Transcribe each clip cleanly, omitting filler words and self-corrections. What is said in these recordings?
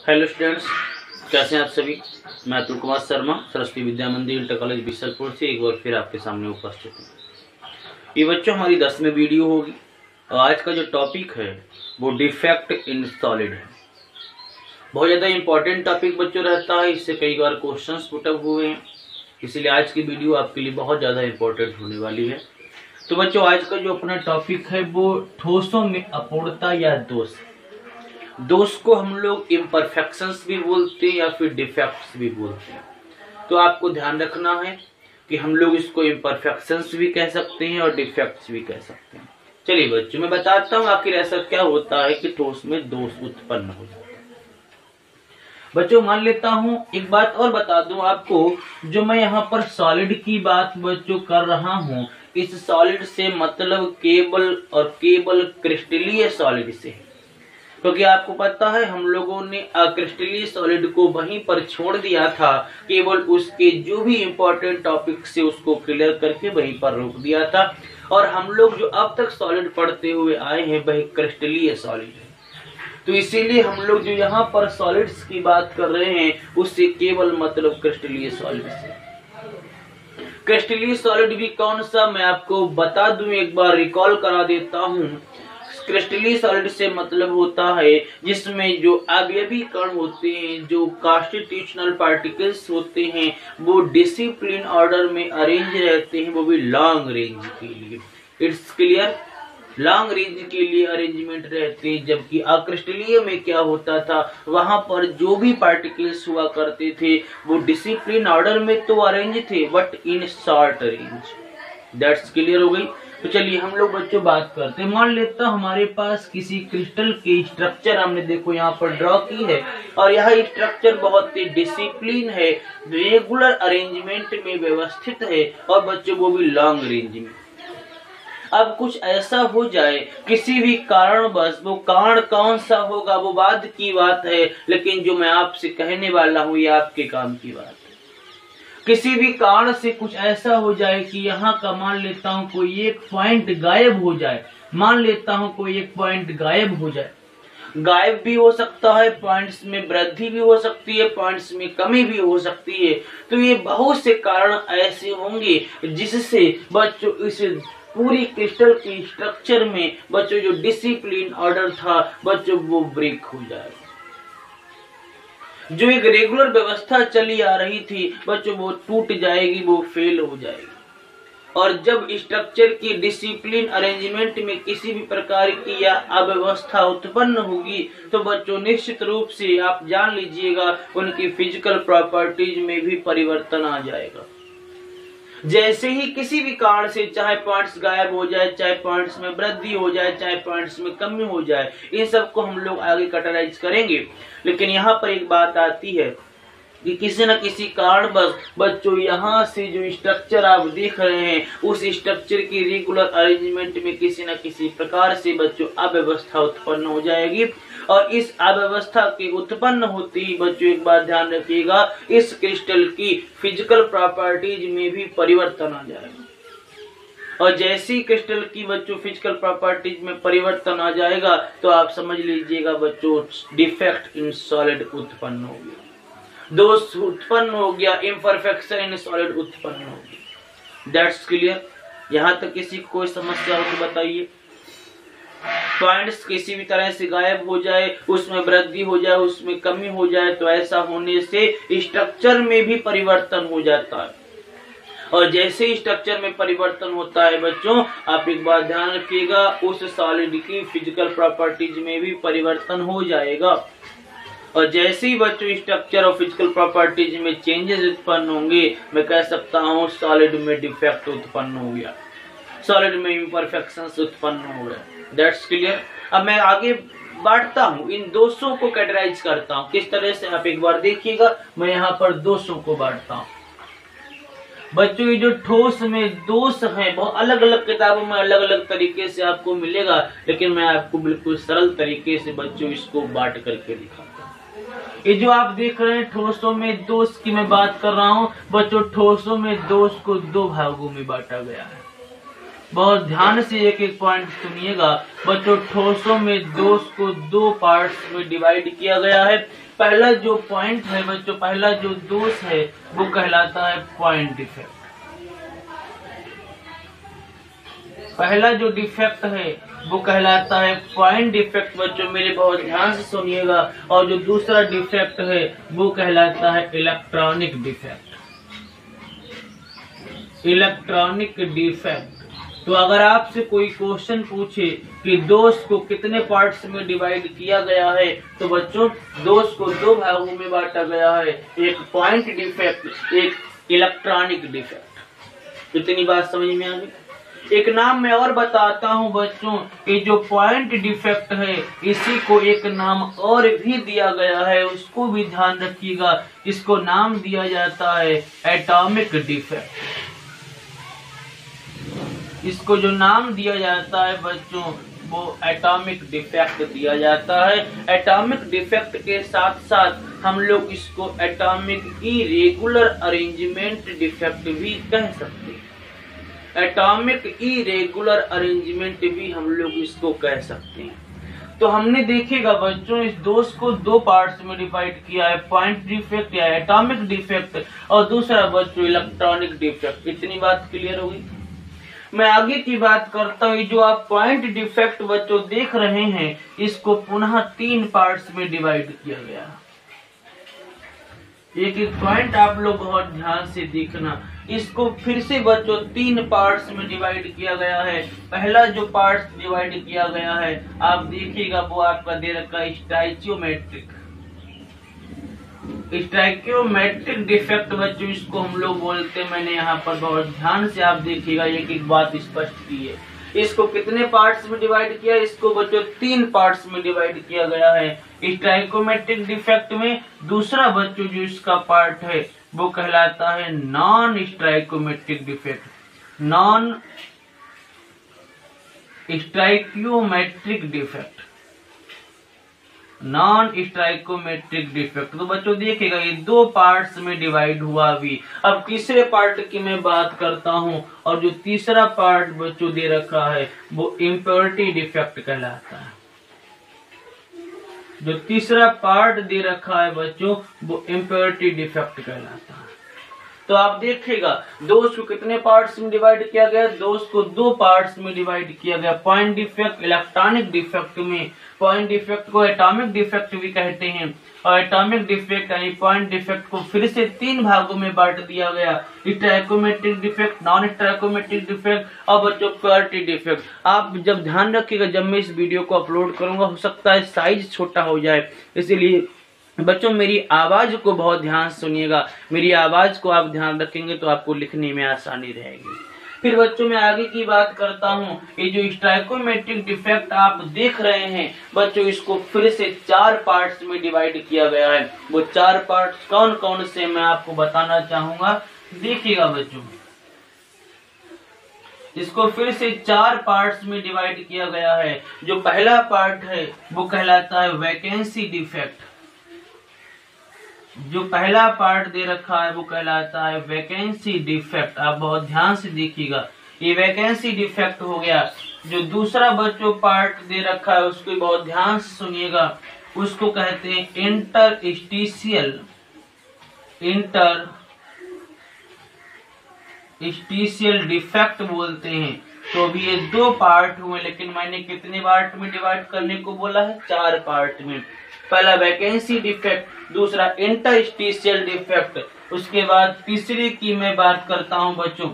Hello students, कैसे हैं आप सभी। मैं अतुल कुमार शर्मा सरस्वती विद्या मंदिर इंटर कॉलेज बिसलपुर से एक बार फिर आपके सामने उपस्थित हूँ। ये बच्चों हमारी 10वीं वीडियो होगी और आज का जो टॉपिक है वो डिफेक्ट इन सॉलिड है। बहुत ज़्यादा इंपॉर्टेंट टॉपिक बच्चों रहता है, इससे कई बार क्वेश्चंस पुटअप हुए हैं, इसलिए आज की वीडियो आपके लिए बहुत ज़्यादा इंपॉर्टेंट होने वाली है। तो बच्चों आज का जो अपना टॉपिक है वो ठोसों में अपूर्णता या दोष। दोष को हम लोग इम्परफेक्शंस भी बोलते हैं या फिर डिफेक्ट्स भी बोलते हैं। तो आपको ध्यान रखना है कि हम लोग इसको इम्परफेक्शंस भी कह सकते हैं और डिफेक्ट्स भी कह सकते हैं। चलिए बच्चों मैं बताता हूँ आखिर ऐसा क्या होता है कि ठोस में दोष उत्पन्न हो जाता है। बच्चों मान लेता हूँ, एक बात और बता दूं आपको, जो मैं यहाँ पर सॉलिड की बात बच्चों कर रहा हूँ, इस सॉलिड से मतलब केवल और केवल क्रिस्टलीय सॉलिड से है, क्योंकि आपको पता है हम लोगों ने अक्रिस्टलीय सॉलिड को वहीं पर छोड़ दिया था, केवल उसके जो भी इंपॉर्टेंट टॉपिक से उसको क्लियर करके वहीं पर रोक दिया था। और हम लोग जो अब तक सॉलिड पढ़ते हुए आए हैं वही क्रिस्टलीय सॉलिड है। तो इसीलिए हम लोग जो यहाँ पर सॉलिड्स की बात कर रहे हैं उससे केवल मतलब क्रिस्टलीय सॉलिड से। क्रिस्टलीय सॉलिड भी कौन सा मैं आपको बता दूं, एक बार रिकॉल करा देता हूँ। क्रिस्टलीय सॉलिड से मतलब होता है जिसमें जो अवयवी कण होते हैं, जो कॉन्स्टिट्यूशनल पार्टिकल्स होते हैं, वो डिसिप्लिन ऑर्डर में अरेंज रहते हैं, वो भी लॉन्ग रेंज के लिए। इट्स क्लियर, लॉन्ग रेंज के लिए अरेंजमेंट रहते हैं। जबकि अक्रिस्टलीय में क्या होता था, वहां पर जो भी पार्टिकल्स हुआ करते थे वो डिसिप्लिन ऑर्डर में तो अरेंज थे but in short range. That's clear हो गई। तो चलिए हम लोग बच्चों बात करते हैं। मान लेता हमारे पास किसी क्रिस्टल की स्ट्रक्चर हमने देखो यहाँ पर ड्रॉ की है और यह स्ट्रक्चर बहुत ही डिसिप्लिन है, रेगुलर अरेंजमेंट में व्यवस्थित है और बच्चों वो भी लॉन्ग रेंज में। अब कुछ ऐसा हो जाए किसी भी कारणवश, वो कारण कौन सा होगा वो बाद की बात है, लेकिन जो मैं आपसे कहने वाला हूँ ये आपके काम की बात है। किसी भी कारण से कुछ ऐसा हो जाए कि यहाँ का मान लेता हूँ कोई एक पॉइंट गायब हो जाए, मान लेता हूँ कोई एक पॉइंट गायब हो जाए। गायब भी हो सकता है, पॉइंट्स में वृद्धि भी हो सकती है, पॉइंट्स में कमी भी हो सकती है। तो ये बहुत से कारण ऐसे होंगे जिससे बच्चों इस पूरी क्रिस्टल की स्ट्रक्चर में बच्चों जो डिसिप्लिन ऑर्डर था बच्चों वो ब्रेक हो जाएगा। जो एक रेगुलर व्यवस्था चली आ रही थी बच्चों वो टूट जाएगी, वो फेल हो जाएगी। और जब स्ट्रक्चर की डिसिप्लिन अरेंजमेंट में किसी भी प्रकार की या अव्यवस्था उत्पन्न होगी तो बच्चों निश्चित रूप से आप जान लीजिएगा उनकी फिजिकल प्रॉपर्टीज में भी परिवर्तन आ जाएगा। जैसे ही किसी भी कारण से चाहे पॉइंट्स गायब हो जाए, चाहे पॉइंट्स में वृद्धि हो जाए, चाहे पॉइंट्स में कमी हो जाए, इन सब को हम लोग आगे कैटेगराइज करेंगे। लेकिन यहाँ पर एक बात आती है कि किसी न किसी कारणवश बच्चों यहाँ से जो स्ट्रक्चर आप देख रहे हैं उस स्ट्रक्चर की रेगुलर अरेंजमेंट में किसी न किसी प्रकार से बच्चों अव्यवस्था उत्पन्न हो जाएगी। और इस अव्यवस्था के उत्पन्न होते ही बच्चों एक बात ध्यान रखिएगा, इस क्रिस्टल की फिजिकल प्रॉपर्टीज में भी परिवर्तन आ जाएगा। और जैसे ही क्रिस्टल की बच्चों फिजिकल प्रॉपर्टीज में परिवर्तन आ जाएगा तो आप समझ लीजिएगा बच्चों डिफेक्ट इन सॉलिड उत्पन्न हो गया, दोष उत्पन्न हो गया, इम्परफेक्शन इन सॉलिड उत्पन्न हो गया। That's clear. यहाँ तक किसी को कोई समस्या हो तो बताइए। पॉइंट्स किसी भी तरह से गायब हो जाए, उसमें वृद्धि हो जाए, उसमें कमी हो जाए, तो ऐसा होने से स्ट्रक्चर में भी परिवर्तन हो जाता है। और जैसे ही स्ट्रक्चर में परिवर्तन होता है बच्चों आप एक बात ध्यान रखिएगा, उस सॉलिड की फिजिकल प्रॉपर्टीज में भी परिवर्तन हो जाएगा। और जैसे ही बच्चों स्ट्रक्चर और फिजिकल प्रॉपर्टीज में चेंजेस उत्पन्न होंगे, मैं कह सकता हूँ सॉलिड में डिफेक्ट उत्पन्न हो गया, सॉलिड में इम्परफेक्शंस उत्पन्न हो गए। That's clear. अब मैं आगे बांटता हूँ, इन दोषों को कैटेगराइज करता हूँ किस तरह से, आप एक बार देखिएगा। मैं यहाँ पर दोषों को बांटता हूँ बच्चों। ये जो ठोस में दोष हैं बहुत अलग अलग किताबों में अलग अलग तरीके से आपको मिलेगा, लेकिन मैं आपको बिल्कुल सरल तरीके से बच्चों इसको बांट करके दिखाता हूँ। ये जो आप देख रहे हैं ठोसों में दोष की मैं बात कर रहा हूँ बच्चों। ठोसों में दोष को दो भागों में बांटा गया है। बहुत ध्यान से एक एक पॉइंट सुनिएगा बच्चों। ठोसों में दोष को दो पार्ट्स में डिवाइड किया गया है। पहला जो पॉइंट है बच्चों, पहला जो दोष है वो कहलाता है पॉइंट डिफेक्ट। पहला जो डिफेक्ट है वो कहलाता है पॉइंट डिफेक्ट बच्चों, मेरे बहुत ध्यान से सुनिएगा। और जो दूसरा डिफेक्ट है वो कहलाता है इलेक्ट्रॉनिक डिफेक्ट। Electronic defect. तो अगर आपसे कोई क्वेश्चन पूछे कि दोष को कितने पार्ट्स में डिवाइड किया गया है, तो बच्चों दोष को दो भागों में बांटा गया है, एक पॉइंट डिफेक्ट, एक इलेक्ट्रॉनिक डिफेक्ट। इतनी बात समझ में आ गई। एक नाम मैं और बताता हूं बच्चों कि जो पॉइंट डिफेक्ट है इसी को एक नाम और भी दिया गया है, उसको भी ध्यान रखिएगा। इसको नाम दिया जाता है एटॉमिक डिफेक्ट। इसको जो नाम दिया जाता है बच्चों वो एटॉमिक डिफेक्ट दिया जाता है। एटॉमिक डिफेक्ट के साथ साथ हम लोग इसको एटॉमिक इरेगुलर अरेंजमेंट डिफेक्ट भी कह सकते हैं। एटॉमिक इरेगुलर अरेंजमेंट भी हम लोग इसको कह सकते हैं। तो हमने देखेगा बच्चों इस दोष को दो पार्ट्स में डिवाइड किया है, पॉइंट डिफेक्ट या एटॉमिक डिफेक्ट, और दूसरा बच्चों इलेक्ट्रॉनिक डिफेक्ट। इतनी बात क्लियर होगी। मैं आगे की बात करता हूँ। जो आप पॉइंट डिफेक्ट बच्चों देख रहे हैं इसको पुनः तीन पार्ट्स में डिवाइड किया गया। एक एक पॉइंट आप लोग बहुत ध्यान से देखना। इसको फिर से बच्चों तीन पार्ट्स में डिवाइड किया गया है। पहला जो पार्ट डिवाइड किया गया है आप देखिएगा वो आपका दे रखा है स्टाइचियोमेट्रिक। स्टाइचियोमेट्रिक डिफेक्ट बच्चों इसको हम लोग बोलते हैं। मैंने यहाँ पर बहुत ध्यान से आप देखिएगा एक एक बात स्पष्ट की है। इसको कितने पार्ट्स में डिवाइड किया? इसको बच्चों तीन पार्ट्स में डिवाइड किया गया है। स्टाइचियोमेट्रिक डिफेक्ट में दूसरा बच्चों जो इसका पार्ट है वो कहलाता है non stoichiometric defect. Non stoichiometric defect, non stoichiometric defect. तो बच्चों देखिएगा ये दो पार्ट्स में डिवाइड हुआ अभी। अब तीसरे पार्ट की मैं बात करता हूं, और जो तीसरा पार्ट बच्चों दे रखा है वो इम्प्योरिटी डिफेक्ट कहलाता है। जो तीसरा पार्ट दे रखा है बच्चों वो इम्प्योरिटी डिफेक्ट कहलाता है। तो आप देखिएगा दोष को कितने पार्ट्स में डिवाइड किया गया? दोष को दो पार्ट्स में डिवाइड किया गया, पॉइंट डिफेक्ट, इलेक्ट्रॉनिक डिफेक्ट में। पॉइंट डिफेक्ट को एटॉमिक डिफेक्ट भी कहते हैं, और एटॉमिक डिफेक्ट यानी पॉइंट डिफेक्ट को फिर से तीन भागों में बांट दिया गया, स्टाइचियोमेट्रिक डिफेक्ट, नॉन स्टाइचियोमेट्रिक डिफेक्ट और बच्चों इम्प्योरिटी डिफेक्ट। आप जब ध्यान रखिएगा जब मैं इस वीडियो को अपलोड करूंगा हो सकता है साइज छोटा हो जाए, इसीलिए बच्चों मेरी आवाज को बहुत ध्यान से सुनिएगा। मेरी आवाज को आप ध्यान रखेंगे तो आपको लिखने में आसानी रहेगी। फिर बच्चों मैं आगे की बात करता हूँ। ये जो स्टाइचियोमेट्रिक डिफेक्ट आप देख रहे हैं बच्चों इसको फिर से चार पार्ट्स में डिवाइड किया गया है। वो चार पार्ट्स कौन कौन से मैं आपको बताना चाहूंगा, देखिएगा बच्चों। इसको फिर से चार पार्ट्स में डिवाइड किया गया है। जो पहला पार्ट है वो कहलाता है वैकेंसी डिफेक्ट। जो पहला पार्ट दे रखा है वो कहलाता है वैकेंसी डिफेक्ट। आप बहुत ध्यान से देखिएगा, ये वैकेंसी डिफेक्ट हो गया। जो दूसरा बच्चों पार्ट दे रखा है उसको बहुत ध्यान से सुनिएगा, उसको कहते हैं इंटरस्टिशियल डिफेक्ट बोलते हैं। तो अभी ये दो पार्ट हुए, लेकिन मैंने कितने पार्ट में डिवाइड करने को बोला है? चार पार्ट में। पहला वैकेंसी डिफेक्ट, दूसरा इंटरस्टिशियल डिफेक्ट, उसके बाद तीसरे की मैं बात करता हूं बच्चों।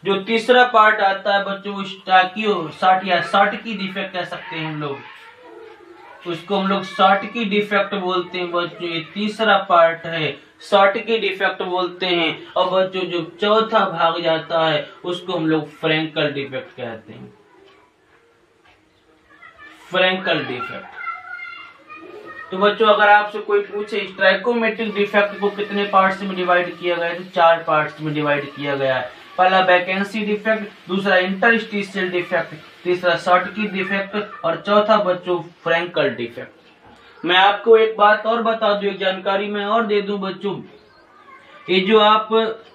जो तीसरा पार्ट आता है बच्चों शॉर्टकी डिफेक्ट कह सकते हैं हम लोग, उसको हम लोग शॉर्टकी डिफेक्ट बोलते हैं बच्चों। ये तीसरा पार्ट है, शॉर्टकी डिफेक्ट बोलते हैं। और बच्चों जो चौथा भाग जाता है उसको हम लोग फ्रैंकल डिफेक्ट कहते हैं। Frenkel defect. तो बच्चों अगर आपसे कोई पूछे स्टाइचियोमेट्रिक डिफेक्ट को कितने पार्ट्स में डिवाइड किया गया है, तो चार पार्ट्स में डिवाइड किया गया है। पहला वैकेंसी डिफेक्ट, दूसरा इंटरस्टिशियल डिफेक्ट, तीसरा शॉर्टकी डिफेक्ट और चौथा बच्चों फ्रैंकल डिफेक्ट। मैं आपको एक बात और बता दूं, एक जानकारी मैं और दे दूं बच्चों। ये जो आप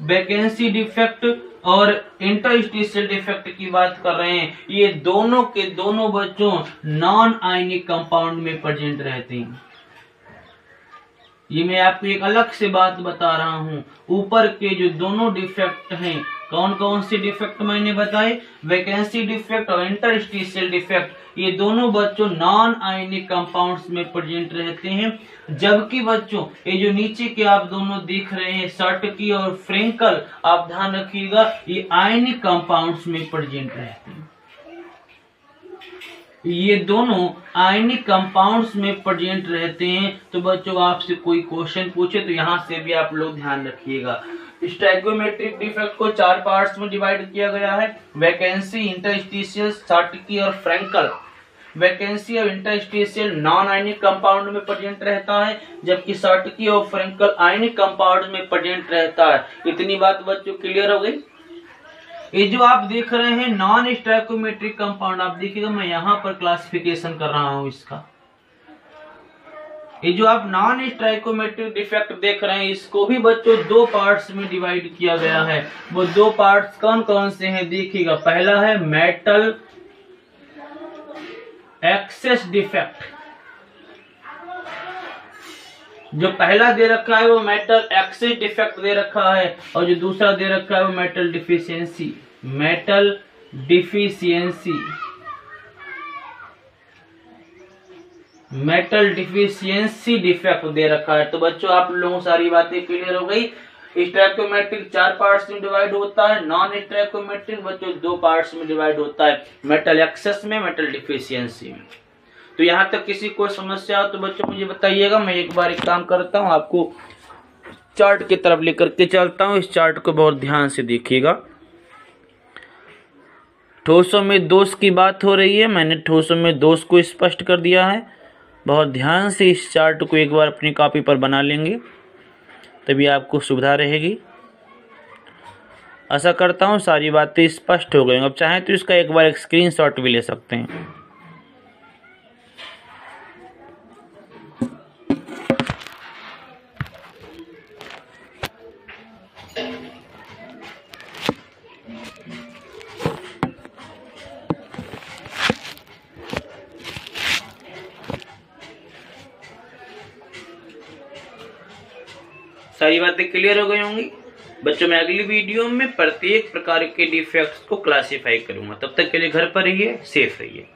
वैकेंसी डिफेक्ट, और इंटरस्टिशियल डिफेक्ट की बात कर रहे हैं, ये दोनों के दोनों बच्चों नॉन आयनिक कंपाउंड में प्रेजेंट रहते हैं। ये मैं आपको एक अलग से बात बता रहा हूं। ऊपर के जो दोनों डिफेक्ट हैं, कौन कौन से डिफेक्ट मैंने बताए, वैकेंसी डिफेक्ट और इंटरस्टिशियल डिफेक्ट, ये दोनों बच्चों नॉन आयनिक कंपाउंड्स में प्रेजेंट रहते हैं। जबकि बच्चों ये जो नीचे के आप दोनों देख रहे हैं, सर्टकी और फ्रेंकल, आप ध्यान रखिएगा ये आयनिक कंपाउंड्स में प्रेजेंट रहते हैं। ये दोनों आयनिक कंपाउंड्स में प्रेजेंट रहते हैं। तो बच्चों आपसे कोई क्वेश्चन पूछे तो यहाँ से भी आप लोग ध्यान रखिएगा। स्टैइकोमेट्रिक डिफेक्ट को 4 पार्ट्स में डिवाइड किया गया है, वैकेंसी, इंटरस्टिशियल, सर्टकी और फ्रेंकल। वैकेंसी और इंटरस्टिशियल नॉन आयनिक कंपाउंड में प्रेजेंट रहता है, जबकि सर्टकी और फ्रेंकल आयनिक कंपाउंड में प्रेजेंट रहता है। इतनी बात बच्चों क्लियर हो गई। ये जो आप देख रहे हैं नॉन स्टैइकोमेट्रिक कंपाउंड, आप देखिएगा मैं यहाँ पर क्लासिफिकेशन कर रहा हूँ इसका। ये जो आप नॉन स्टैइकोमेट्रिक डिफेक्ट देख रहे हैं, इसको भी बच्चों 2 पार्ट्स में डिवाइड किया गया है। वो 2 पार्ट्स कौन कौन से हैं देखिएगा। पहला है मेटल एक्सेस डिफेक्ट, जो पहला दे रखा है वो मेटल एक्सेस डिफेक्ट दे रखा है, और जो दूसरा दे रखा है वो metal deficiency. Metal deficiency, metal deficiency defect दे रखा है। तो बच्चों आप लोगों को सारी बातें क्लियर हो गई। स्टैइकोमेट्रिक 4 पार्ट्स में डिवाइड होता है, नॉन स्टैइकोमेट्रिक बच्चों 2 पार्ट्स में डिवाइड होता है, मेटल एक्सेस में, मेटल डिफिशियंसी में। तो यहाँ तक किसी को समस्या हो तो बच्चों मुझे बताइएगा। मैं एक बार एक काम करता हूँ, आपको चार्ट की तरफ लेकर के चलता हूँ। इस चार्ट को बहुत ध्यान से देखिएगा। ठोसों में दोष की बात हो रही है, मैंने ठोसों में दोष को स्पष्ट कर दिया है। बहुत ध्यान से इस चार्ट को एक बार अपनी कॉपी पर बना लेंगे, तभी आपको सुविधा रहेगी। आशा करता हूँ सारी बातें स्पष्ट हो गई। अब चाहें तो इसका एक बार एक स्क्रीनशॉट भी ले सकते हैं। सारी बातें क्लियर हो गई होंगी बच्चों। मैं अगली वीडियो में प्रत्येक प्रकार के डिफेक्ट्स को क्लासिफाई करूंगा। तब तक के लिए घर पर रहिए, सेफ रहिए।